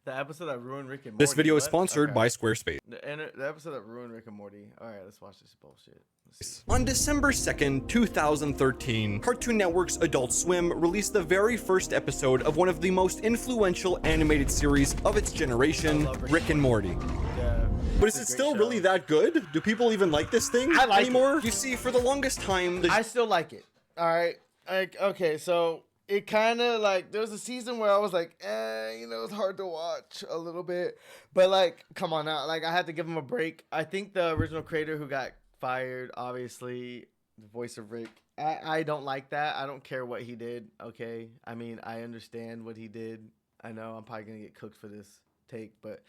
The episode that ruined Rick and Morty. This video is What? sponsored Okay. by Squarespace. The episode that ruined Rick and Morty. All right, let's watch this bullshit. On December 2nd, 2013, Cartoon Network's Adult Swim released the very first episode of one of the most influential animated series of its generation, Rick and Morty. Yeah. But is it still really that good? Do people even like this thing I like anymore? You see, for the longest time, I still like it. All right. Like, okay, so it kind of like there was a season where I was like, it's hard to watch a little bit. But like, come on now, like I had to give him a break. I think the original creator who got fired, obviously, the voice of Rick. I don't like that. I don't care what he did. Okay, I mean, I understand what he did. I know I'm probably gonna get cooked for this take, but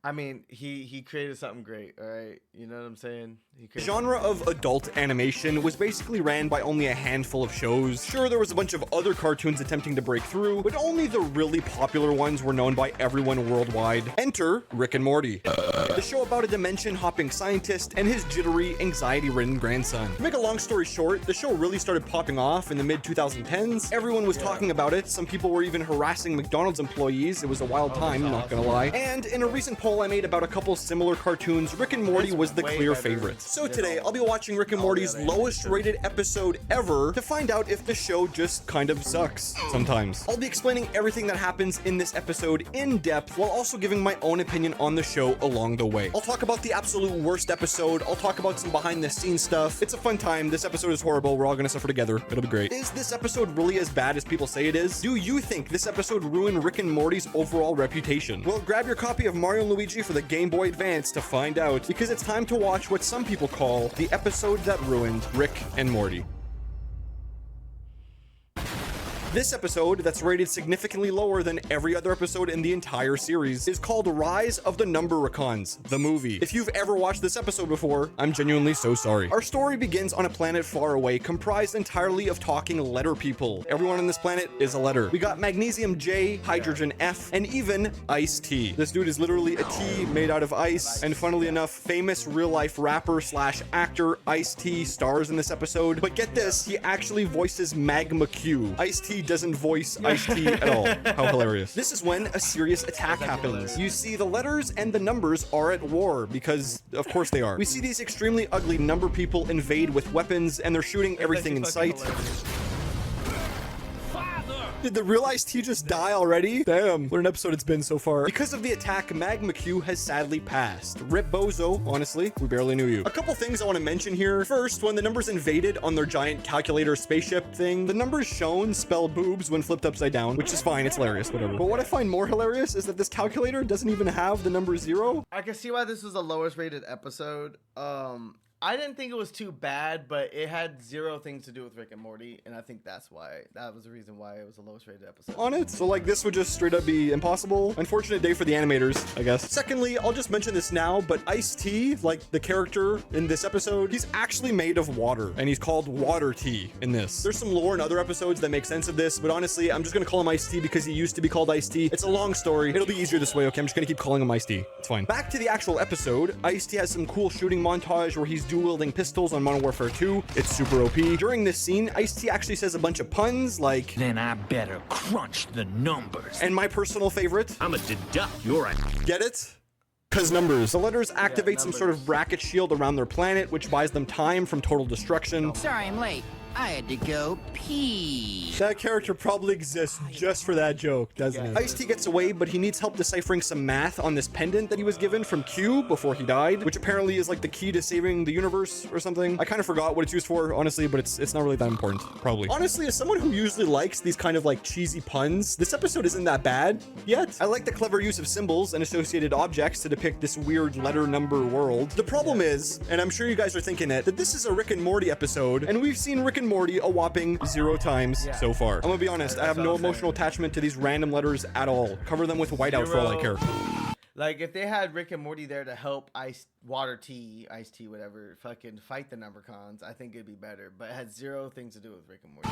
I mean, he created something great, all right? You know what I'm saying? The genre of adult animation was basically ran by only a handful of shows. Sure, there was a bunch of other cartoons attempting to break through, but only the really popular ones were known by everyone worldwide. Enter Rick and Morty, the show about a dimension-hopping scientist and his jittery, anxiety-ridden grandson. To make a long story short, the show really started popping off in the mid-2010s. Everyone was talking about it. Some people were even harassing McDonald's employees. It was a wild time, not gonna lie. And in a recent poll I made about a couple similar cartoons, Rick and Morty was the clear favorite. So today, I'll be watching Rick and Morty's lowest rated episode ever to find out if the show just kind of sucks sometimes. I'll be explaining everything that happens in this episode in depth while also giving my own opinion on the show along the way. I'll talk about the absolute worst episode. I'll talk about some behind the scenes stuff. It's a fun time. This episode is horrible. We're all gonna suffer together. It'll be great. Is this episode really as bad as people say it is? Do you think this episode ruined Rick and Morty's overall reputation? Well, grab your copy of Mario and Luigi for the Game Boy Advance to find out, because it's time to watch what some people call the episode that ruined Rick and Morty. This episode, that's rated significantly lower than every other episode in the entire series, is called Rise of the Numbericons, the movie. If you've ever watched this episode before, I'm genuinely so sorry. Our story begins on a planet far away, comprised entirely of talking letter people. Everyone on this planet is a letter. We got Magnesium J, Hydrogen F, and even Ice-T. This dude is literally a T made out of ice, and funnily enough, famous real-life rapper slash actor Ice-T stars in this episode. But get this, he actually voices Magma Q. Ice-T doesn't voice Ice-T at all. How hilarious. This is when a serious attack happens. You see, the letters and the numbers are at war, because of course they are. We see these extremely ugly number people invade with weapons, and they're shooting everything in sight. Did the real Ice-T just die already? Damn, what an episode it's been so far. Because of the attack, Magma Q has sadly passed. Rip Bozo, honestly, we barely knew you. A couple things I want to mention here. First, when the numbers invaded on their giant calculator spaceship thing, the numbers shown spell boobs when flipped upside down, which is fine, it's hilarious, whatever. But what I find more hilarious is that this calculator doesn't even have the number 0. I can see why this was the lowest rated episode. I didn't think it was too bad, but it had zero things to do with Rick and Morty, and I think that was the reason why it was the lowest rated episode. On it, so like this would just straight up be impossible. Unfortunate day for the animators, I guess. Secondly, I'll just mention this now, but Ice-T, like the character in this episode, he's actually made of water, and he's called Water T in this. There's some lore in other episodes that make sense of this, but honestly, I'm just gonna call him Ice-T because he used to be called Ice-T. It's a long story. It'll be easier this way, okay? I'm just gonna keep calling him Ice-T. It's fine. Back to the actual episode. Ice-T has some cool shooting montage where he's dual-wielding pistols on Modern Warfare 2. It's super OP. During this scene, Ice-T actually says a bunch of puns like, "Then I better crunch the numbers." And my personal favorite, "I'ma deduct your..." Get it? Cause numbers. The letters activate some sort of bracket shield around their planet, which buys them time from total destruction. Sorry I'm late. I had to go pee. That character probably exists just for that joke, doesn't it? Ice-T gets away, but he needs help deciphering some math on this pendant that he was given from Q before he died, which apparently is like the key to saving the universe or something. I kind of forgot what it's used for, honestly, but it's not really that important, probably. Honestly, as someone who usually likes these kind of like cheesy puns, this episode isn't that bad yet. I like the clever use of symbols and associated objects to depict this weird letter number world. The problem is, and I'm sure you guys are thinking it, that this is a Rick and Morty episode, and we've seen Rick and Morty a whopping 0 times so far. I'm gonna be honest, I have no emotional attachment to these random letters at all. Cover them with whiteout for all I care. Like, if they had Rick and Morty there to help Ice-T, whatever, fucking fight the Numbercons, I think it'd be better. But it had zero things to do with Rick and Morty.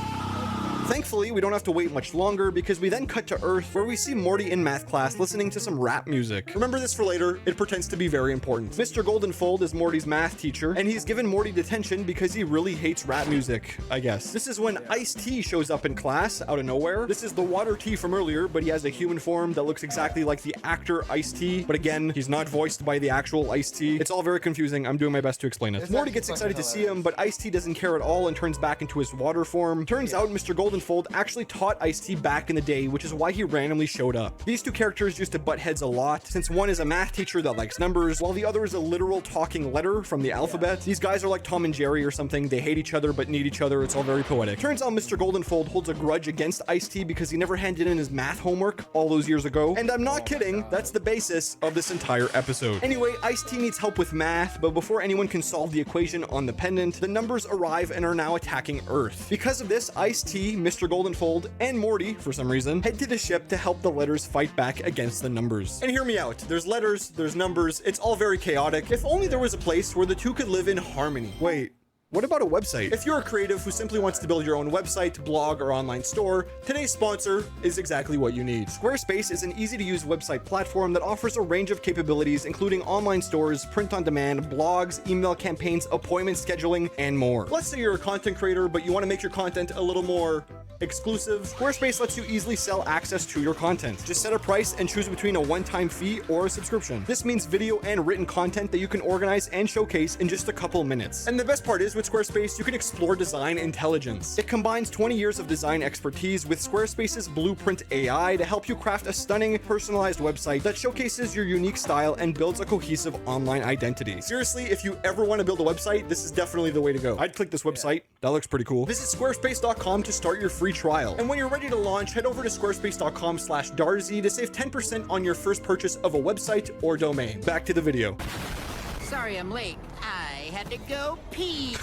Thankfully, we don't have to wait much longer because we then cut to Earth where we see Morty in math class listening to some rap music. Remember this for later, it pretends to be very important. Mr. Goldenfold is Morty's math teacher, and he's given Morty detention because he really hates rap music, I guess. This is when Ice-T shows up in class out of nowhere. This is the Water T from earlier, but he has a human form that looks exactly like the actor Ice-T, but again, he's not voiced by the actual Ice-T. It's all very confusing. I'm doing my best to explain it. Morty gets excited to see him, but Ice-T doesn't care at all and turns back into his water form. Turns out Mr. Goldenfold actually taught Ice-T back in the day, which is why he randomly showed up. These two characters used to butt heads a lot, since one is a math teacher that likes numbers, while the other is a literal talking letter from the alphabet. These guys are like Tom and Jerry or something. They hate each other but need each other. It's all very poetic. Turns out Mr. Goldenfold holds a grudge against Ice-T because he never handed in his math homework all those years ago. And I'm not kidding, that's the basis of this entire episode. Anyway, Ice-T needs help with math, but before anyone can solve the equation on the pendant, the numbers arrive and are now attacking Earth. Because of this, Ice-T, Mr. Goldenfold, and Morty, for some reason, head to the ship to help the letters fight back against the numbers. And hear me out, there's letters, there's numbers, it's all very chaotic. If only there was a place where the two could live in harmony. Wait. What about a website? If you're a creative who simply wants to build your own website, blog, or online store, today's sponsor is exactly what you need. Squarespace is an easy-to-use website platform that offers a range of capabilities, including online stores, print-on-demand, blogs, email campaigns, appointment scheduling, and more. Let's say you're a content creator, but you want to make your content a little more exclusive. Squarespace lets you easily sell access to your content. Just set a price and choose between a one-time fee or a subscription. This means video and written content that you can organize and showcase in just a couple minutes. And the best part is, with Squarespace, you can explore design intelligence. It combines 20 years of design expertise with Squarespace's Blueprint AI to help you craft a stunning, personalized website that showcases your unique style and builds a cohesive online identity. Seriously, if you ever want to build a website, this is definitely the way to go. I'd click this website. That looks pretty cool. Visit squarespace.com to start your free trial. And when you're ready to launch, head over to squarespace.com/Darzi to save 10% on your first purchase of a website or domain. Back to the video. Sorry I'm late. I had to go pee.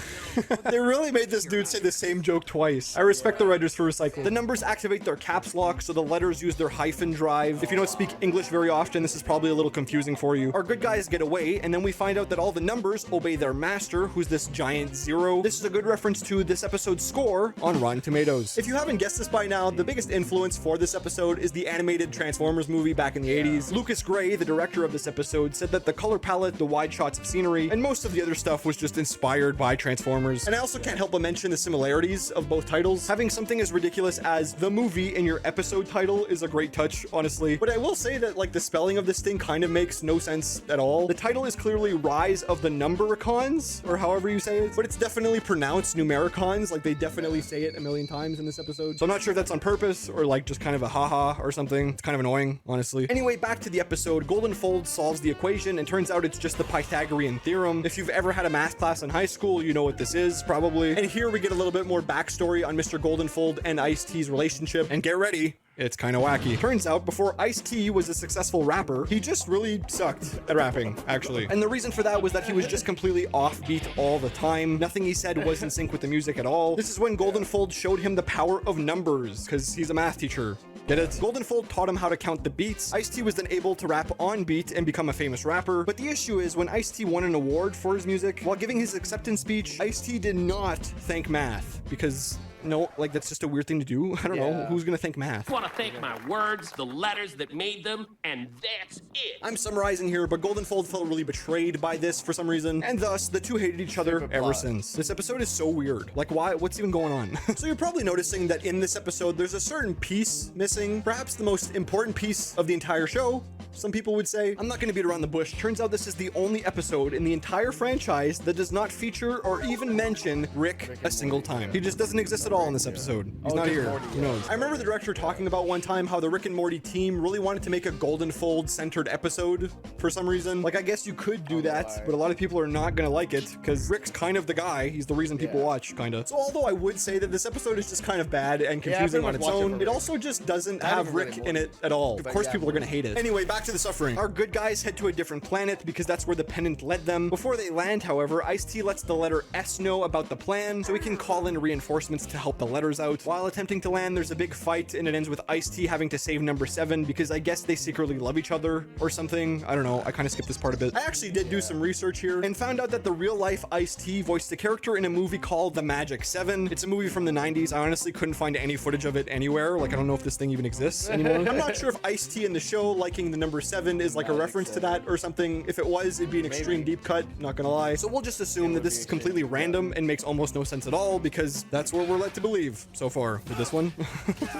They really made this dude say the same joke twice. I respect the writers for recycling. The numbers activate their caps lock, so the letters use their hyphen drive. If you don't speak English very often, this is probably a little confusing for you. Our good guys get away, and then we find out that all the numbers obey their master, who's this giant zero. This is a good reference to this episode's score on Rotten Tomatoes. If you haven't guessed this by now, the biggest influence for this episode is the animated Transformers movie back in the 80s. Lucas Gray, the director of this episode, said that the color palette, the wide shots of scenery, and most of the other stuff was just inspired by Transformers. And I also can't help but mention the similarities of both titles. Having something as ridiculous as the movie in your episode title is a great touch, honestly. But I will say that, like, the spelling of this thing kind of makes no sense at all. The title is clearly Rise of the Numbericons, or however you say it, but it's definitely pronounced Numericons. Like, they definitely say it a million times in this episode. So I'm not sure if that's on purpose or like just kind of a haha or something. It's kind of annoying, honestly. Anyway, back to the episode. Goldenfold solves the equation and turns out it's just the Pythagorean theorem. If you've ever had a math class in high school, you know what this is, probably. And here we get a little bit more backstory on Mr. Goldenfold and Ice-T's relationship. And get ready, it's kind of wacky. Turns out, before Ice-T was a successful rapper, he just really sucked at rapping, actually. And the reason for that was that he was just completely offbeat all the time. Nothing he said was in sync with the music at all. This is when Goldenfold showed him the power of numbers, because he's a math teacher. Get it? Goldenfold taught him how to count the beats. Ice-T was then able to rap on beat and become a famous rapper. But the issue is, when Ice-T won an award for his music, while giving his acceptance speech, Ice-T did not thank math, because no, like, that's just a weird thing to do. I don't know. Who's gonna thank math? I want to thank my words, the letters that made them, and that's it. I'm summarizing here, but Goldenfold felt really betrayed by this for some reason, and thus the two hated each other ever since. This episode is so weird. Like, why? What's even going on? So you're probably noticing that in this episode, there's a certain piece missing, perhaps the most important piece of the entire show, some people would say. I'm not going to beat around the bush. Turns out this is the only episode in the entire franchise that does not feature or even mention Rick a single time. He just doesn't exist at all in this episode. He's not here. Who knows? I remember the director talking about one time how the Rick and Morty team really wanted to make a Goldenfold centered episode for some reason. Like, I guess you could do that, but a lot of people are not going to like it because Rick's kind of the guy. He's the reason people watch, kind of. So although I would say that this episode is just kind of bad and confusing on its own, it also just doesn't have Rick in it at all. Of course people are going to hate it. Anyway, back to the suffering. Our good guys head to a different planet because that's where the pendant led them. Before they land, however, Ice-T lets the letter S know about the plan so he can call in reinforcements to help the letters out. While attempting to land, there's a big fight and it ends with Ice-T having to save number 7 because I guess they secretly love each other or something. I don't know. I kind of skipped this part a bit. I actually did do some research here and found out that the real life Ice-T voiced a character in a movie called The Magic 7. It's a movie from the 90s. I honestly couldn't find any footage of it anywhere. Like, I don't know if this thing even exists anymore. I'm not sure if Ice-T in the show liking the number 7 is like a reference to that or something. If it was, it'd be an extreme deep cut, not gonna lie. So we'll just assume that this is completely random and makes almost no sense at all because that's what we're led to believe so far with this one.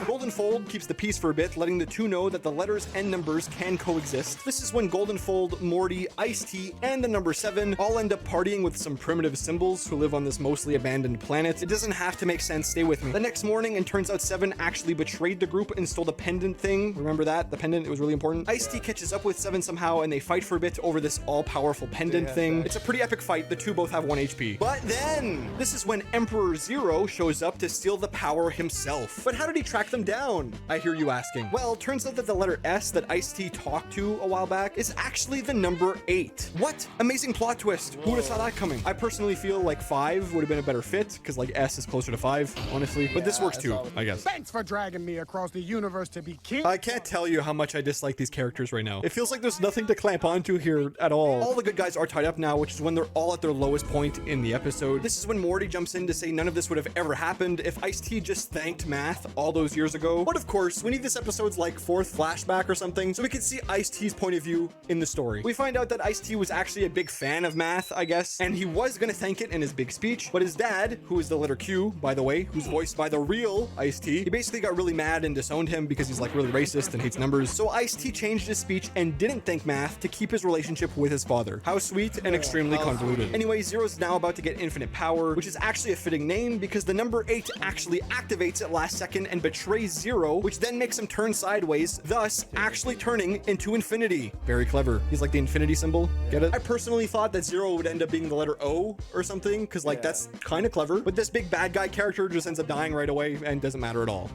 Golden Fold keeps the peace for a bit, letting the two know that the letters and numbers can coexist. This is when Golden Fold, Morty, Ice-T, and the number 7 all end up partying with some primitive symbols who live on this mostly abandoned planet. It doesn't have to make sense, stay with me. The next morning, and turns out 7 actually betrayed the group and stole the pendant thing. Remember that? The pendant, it was really important. Ice-T catches up with 7 somehow and they fight for a bit over this all-powerful pendant thing. It's a pretty epic fight. The two both have 1 HP. But then, this is when Emperor Zero shows up to steal the power himself. But how did he track them down? I hear you asking. Well, turns out that the letter S that Ice-T talked to a while back is actually the number 8. What? Amazing plot twist. Who would have saw that coming? I personally feel like 5 would have been a better fit because like S is closer to 5, honestly. But this works too, I guess. Thanks for dragging me across the universe to be king. I can't tell you how much I dislike these characters right now. It feels like there's nothing to clamp onto here at all. All the good guys are tied up now, which is when they're all at their lowest point in the episode. This is when Morty jumps in to say none of this would have ever happened if Ice-T just thanked Math all those years ago. But of course, we need this episode's like 4th flashback or something so we can see Ice-T's point of view in the story. We find out that Ice-T was actually a big fan of Math, I guess, and he was gonna thank it in his big speech, but his dad, who is the letter Q, by the way, who's voiced by the real Ice-T, he basically got really mad and disowned him because he's like really racist and hates numbers. So Ice-T changed his speech and didn't thank Math to keep his relationship with his father. How sweet and extremely convoluted. Anyway, Zero's now about to get infinite power, which is actually a fitting name because the number 8 actually activates at last second and betrays Zero, which then makes him turn sideways, thus actually turning into infinity. Very clever. He's like the infinity symbol. Get it? I personally thought that Zero would end up being the letter O or something because like that's kind of clever, but this big bad guy character just ends up dying right away and doesn't matter at all.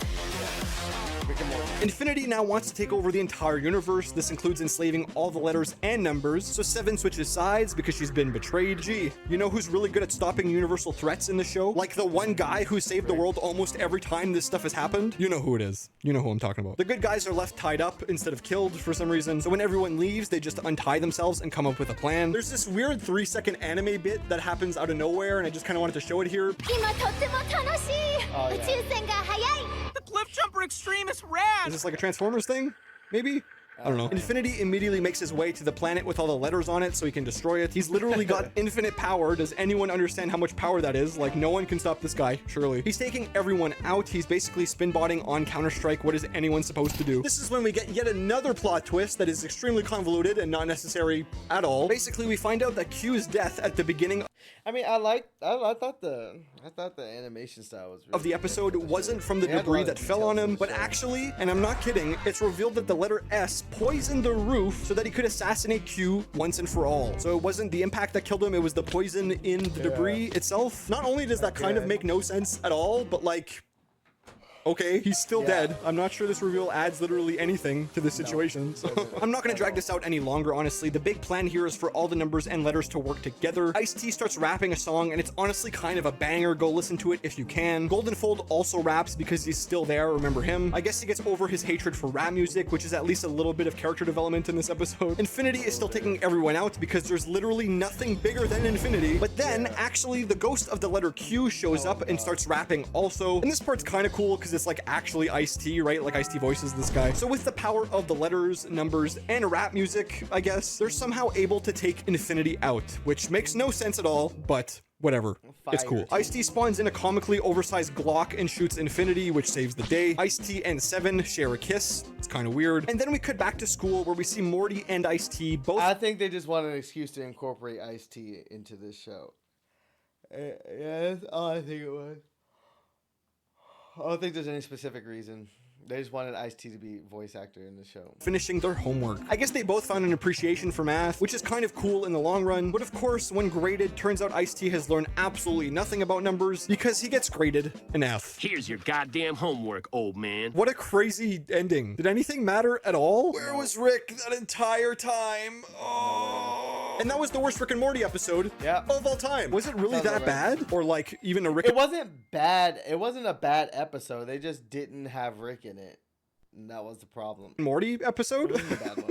Infinity now wants to take over the entire universe. This includes enslaving all the letters and numbers. So 7 switches sides because she's been betrayed. Gee, you know who's really good at stopping universal threats in the show? Like the one guy who saved the world almost every time this stuff has happened? You know who it is. You know who I'm talking about. The good guys are left tied up instead of killed for some reason. So when everyone leaves, they just untie themselves and come up with a plan. There's this weird 3-second anime bit that happens out of nowhere and I just kind of wanted to show it here. The cliff jumper extreme is rad. Is this like a Transformers thing? Maybe? I don't know. Infinity immediately makes his way to the planet with all the letters on it so he can destroy it. He's literally got infinite power. Does anyone understand how much power that is? Like, no one can stop this guy, surely. He's taking everyone out. He's basically spin-botting on Counter-Strike. What is anyone supposed to do? This is when we get yet another plot twist that is extremely convoluted and not necessary at all. Basically, we find out that Q's death at the beginning I mean, I thought the animation style was really of the episode wasn't from the debris that fell on him, but actually, and I'm not kidding, it's revealed that the letter S poisoned the roof so that he could assassinate Q once and for all. So it wasn't the impact that killed him, it was the poison in the debris itself. Not only does that kind of make no sense at all, but like, okay, he's still dead. I'm not sure this reveal adds literally anything to the situation. So I'm not going to drag this out any longer, honestly. The big plan here is for all the numbers and letters to work together. Ice-T starts rapping a song, and it's honestly kind of a banger. Go listen to it if you can. Golden Fold also raps because he's still there. Remember him? I guess he gets over his hatred for rap music, which is at least a little bit of character development in this episode. Infinity is still taking everyone out because there's literally nothing bigger than Infinity. But then, actually, the ghost of the letter Q shows up and starts rapping also. And this part's kind of cool because it's like actually Ice-T, right? Like Ice-T voices this guy. So with the power of the letters, numbers, and rap music, I guess, they're somehow able to take Infinity out, which makes no sense at all, but whatever. It's cool. Ice-T spawns in a comically oversized Glock and shoots Infinity, which saves the day. Ice-T and 7 share a kiss. It's kind of weird. And then we cut back to school where we see Morty and Ice-T both. I think they just wanted an excuse to incorporate Ice-T into this show. Yeah, that's all I think it was. I don't think there's any specific reason. They just wanted Ice-T to be voice actor in the show. Finishing their homework. I guess they both found an appreciation for math, which is kind of cool in the long run, but of course, when graded, turns out Ice-T has learned absolutely nothing about numbers because he gets graded an F. Here's your goddamn homework, old man. What a crazy ending. Did anything matter at all? Where was Rick that entire time? Oh. And that was the worst Rick and Morty episode of all time. Was it really that bad? Or like even a Rick? It wasn't bad. It wasn't a bad episode. They just didn't have Rick in it. And that was the problem. Morty episode?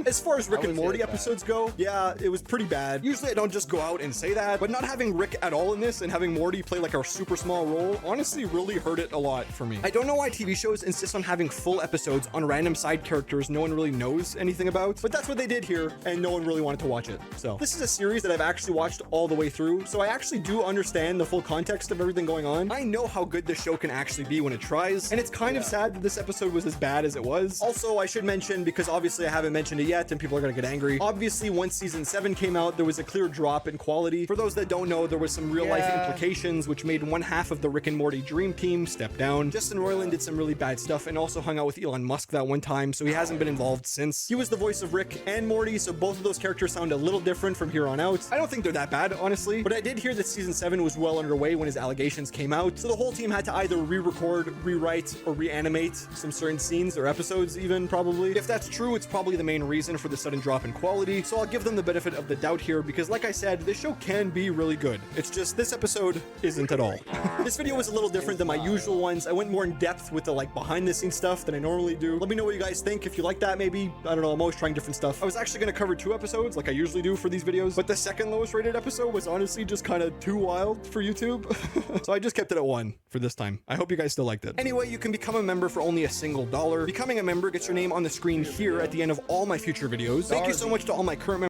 As far as Rick and Morty episodes go, yeah, it was pretty bad. Usually I don't just go out and say that, but not having Rick at all in this and having Morty play like a super small role honestly really hurt it a lot for me. I don't know why TV shows insist on having full episodes on random side characters no one really knows anything about, but that's what they did here, and no one really wanted to watch it. So this is a series that I've actually watched all the way through, so I actually do understand the full context of everything going on. I know how good this show can actually be when it tries, and it's kind of sad that this episode was as bad as it was. Also, I should mention, because obviously I haven't mentioned it yet and people are gonna get angry, obviously once season 7 came out, there was a clear drop in quality. For those that don't know, there was some real life implications which made one half of the Rick and Morty dream team step down. Justin Roiland did some really bad stuff and also hung out with Elon Musk that one time, so he hasn't been involved since. He was the voice of Rick and Morty, so both of those characters sound a little different from here on out. I don't think they're that bad, honestly, but I did hear that season 7 was well underway when his allegations came out, so the whole team had to either re-record, rewrite, or reanimate some certain scenes or episodes even, probably. If that's true, it's probably the main reason for the sudden drop in quality, so I'll give them the benefit of the doubt here, because like I said, this show can be really good. It's just this episode isn't at all. This video was a little different than my usual ones. I went more in depth with the like behind the scenes stuff than I normally do. Let me know what you guys think. If you like that, maybe, I don't know, I'm always trying different stuff. I was actually going to cover 2 episodes like I usually do for these videos, but the second lowest rated episode was honestly just kind of too wild for YouTube. So I just kept it at 1 for this time. I hope you guys still liked it. Anyway, you can become a member for only a single $1. Becoming a member gets your name on the screen here at the end of all my future videos. Thank you so much to all my current members